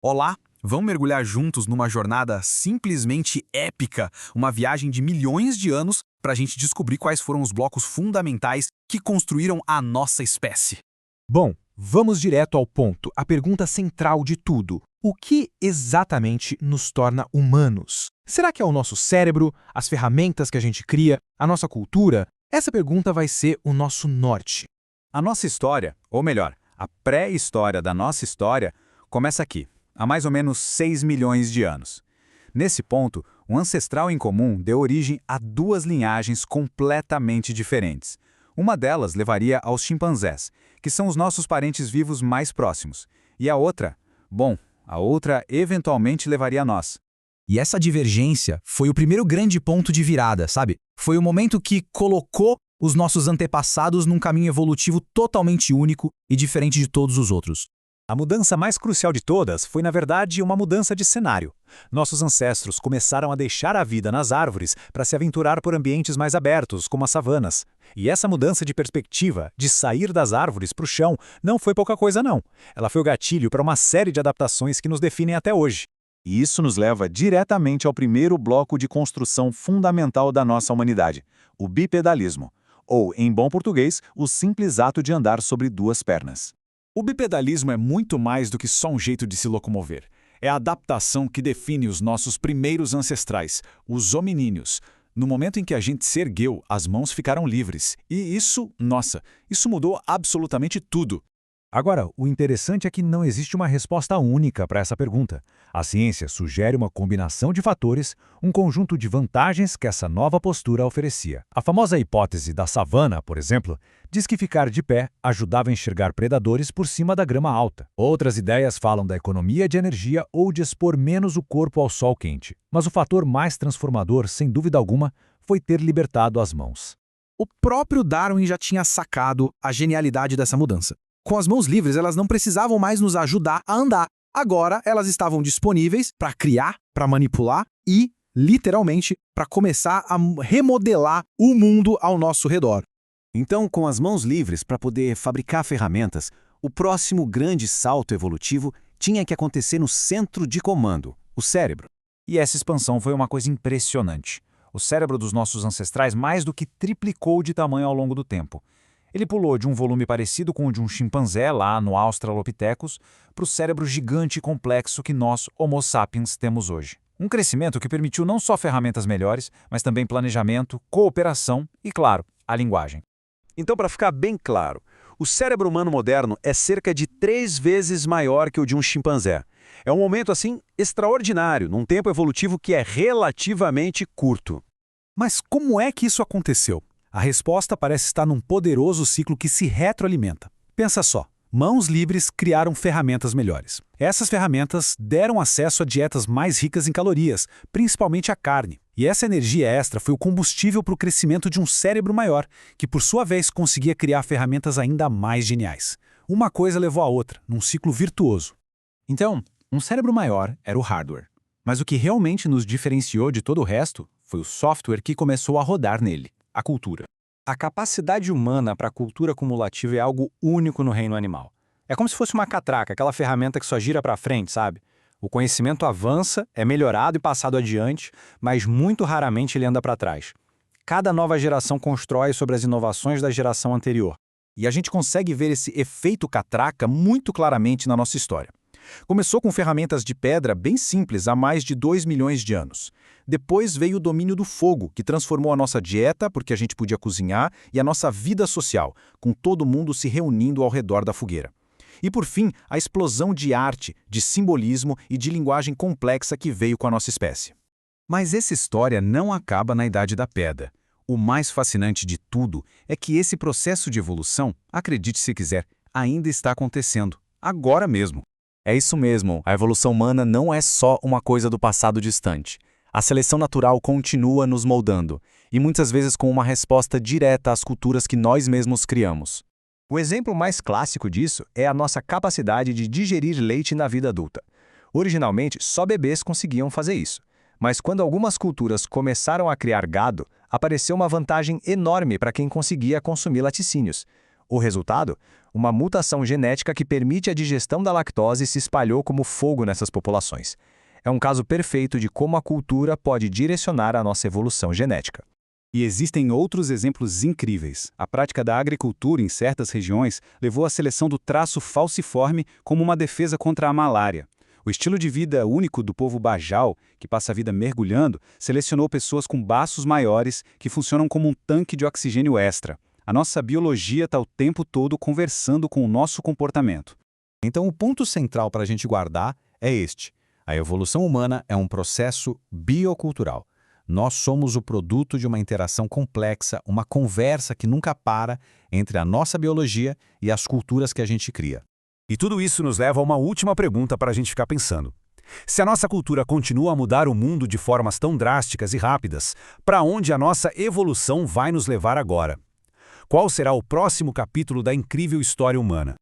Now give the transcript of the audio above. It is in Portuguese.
Olá, vamos mergulhar juntos numa jornada simplesmente épica, uma viagem de milhões de anos para a gente descobrir quais foram os blocos fundamentais que construíram a nossa espécie. Bom, vamos direto ao ponto, a pergunta central de tudo. O que exatamente nos torna humanos? Será que é o nosso cérebro, as ferramentas que a gente cria, a nossa cultura? Essa pergunta vai ser o nosso norte. A nossa história, ou melhor, a pré-história da nossa história, começa aqui, há mais ou menos 6 milhões de anos. Nesse ponto, um ancestral em comum deu origem a duas linhagens completamente diferentes. Uma delas levaria aos chimpanzés, que são os nossos parentes vivos mais próximos. E a outra, a outra eventualmente levaria a nós. E essa divergência foi o primeiro grande ponto de virada, sabe? Foi o momento que colocou os nossos antepassados num caminho evolutivo totalmente único e diferente de todos os outros. A mudança mais crucial de todas foi, na verdade, uma mudança de cenário. Nossos ancestros começaram a deixar a vida nas árvores para se aventurar por ambientes mais abertos, como as savanas. E essa mudança de perspectiva, de sair das árvores para o chão, não foi pouca coisa não. Ela foi o gatilho para uma série de adaptações que nos definem até hoje. E isso nos leva diretamente ao primeiro bloco de construção fundamental da nossa humanidade, o bipedalismo, ou, em bom português, o simples ato de andar sobre duas pernas. O bipedalismo é muito mais do que só um jeito de se locomover. É a adaptação que define os nossos primeiros ancestrais, os hominíneos. No momento em que a gente se ergueu, as mãos ficaram livres. E isso mudou absolutamente tudo. Agora, o interessante é que não existe uma resposta única para essa pergunta. A ciência sugere uma combinação de fatores, um conjunto de vantagens que essa nova postura oferecia. A famosa hipótese da savana, por exemplo, diz que ficar de pé ajudava a enxergar predadores por cima da grama alta. Outras ideias falam da economia de energia ou de expor menos o corpo ao sol quente. Mas o fator mais transformador, sem dúvida alguma, foi ter libertado as mãos. O próprio Darwin já tinha sacado a genialidade dessa mudança. Com as mãos livres, elas não precisavam mais nos ajudar a andar. Agora, elas estavam disponíveis para criar, para manipular e, literalmente, para começar a remodelar o mundo ao nosso redor. Então, com as mãos livres para poder fabricar ferramentas, o próximo grande salto evolutivo tinha que acontecer no centro de comando, o cérebro. E essa expansão foi uma coisa impressionante. O cérebro dos nossos ancestrais mais do que triplicou de tamanho ao longo do tempo. Ele pulou de um volume parecido com o de um chimpanzé lá no Australopithecus para o cérebro gigante e complexo que nós, Homo sapiens, temos hoje. Um crescimento que permitiu não só ferramentas melhores, mas também planejamento, cooperação e, claro, a linguagem. Então, para ficar bem claro, o cérebro humano moderno é cerca de 3 vezes maior que o de um chimpanzé. É um momento, assim, extraordinário, num tempo evolutivo que é relativamente curto. Mas como é que isso aconteceu? A resposta parece estar num poderoso ciclo que se retroalimenta. Pensa só, mãos livres criaram ferramentas melhores. Essas ferramentas deram acesso a dietas mais ricas em calorias, principalmente a carne. E essa energia extra foi o combustível para o crescimento de um cérebro maior, que por sua vez conseguia criar ferramentas ainda mais geniais. Uma coisa levou à outra, num ciclo virtuoso. Então, um cérebro maior era o hardware. Mas o que realmente nos diferenciou de todo o resto foi o software que começou a rodar nele. A cultura. A capacidade humana para a cultura cumulativa é algo único no reino animal. É como se fosse uma catraca, aquela ferramenta que só gira para frente, sabe? O conhecimento avança, é melhorado e passado adiante, mas muito raramente ele anda para trás. Cada nova geração constrói sobre as inovações da geração anterior. E a gente consegue ver esse efeito catraca muito claramente na nossa história. Começou com ferramentas de pedra bem simples há mais de 2 milhões de anos. Depois veio o domínio do fogo, que transformou a nossa dieta, porque a gente podia cozinhar, e a nossa vida social, com todo mundo se reunindo ao redor da fogueira. E por fim, a explosão de arte, de simbolismo e de linguagem complexa que veio com a nossa espécie. Mas essa história não acaba na Idade da Pedra. O mais fascinante de tudo é que esse processo de evolução, acredite se quiser, ainda está acontecendo, agora mesmo. É isso mesmo, a evolução humana não é só uma coisa do passado distante. A seleção natural continua nos moldando, e muitas vezes com uma resposta direta às culturas que nós mesmos criamos. O exemplo mais clássico disso é a nossa capacidade de digerir leite na vida adulta. Originalmente, só bebês conseguiam fazer isso. Mas quando algumas culturas começaram a criar gado, apareceu uma vantagem enorme para quem conseguia consumir laticínios. O resultado? Uma mutação genética que permite a digestão da lactose se espalhou como fogo nessas populações. É um caso perfeito de como a cultura pode direcionar a nossa evolução genética. E existem outros exemplos incríveis. A prática da agricultura em certas regiões levou à seleção do traço falciforme como uma defesa contra a malária. O estilo de vida único do povo Bajau, que passa a vida mergulhando, selecionou pessoas com baços maiores que funcionam como um tanque de oxigênio extra. A nossa biologia está o tempo todo conversando com o nosso comportamento. Então, o ponto central para a gente guardar é este. A evolução humana é um processo biocultural. Nós somos o produto de uma interação complexa, uma conversa que nunca para entre a nossa biologia e as culturas que a gente cria. E tudo isso nos leva a uma última pergunta para a gente ficar pensando. Se a nossa cultura continua a mudar o mundo de formas tão drásticas e rápidas, para onde a nossa evolução vai nos levar agora? Qual será o próximo capítulo da incrível história humana?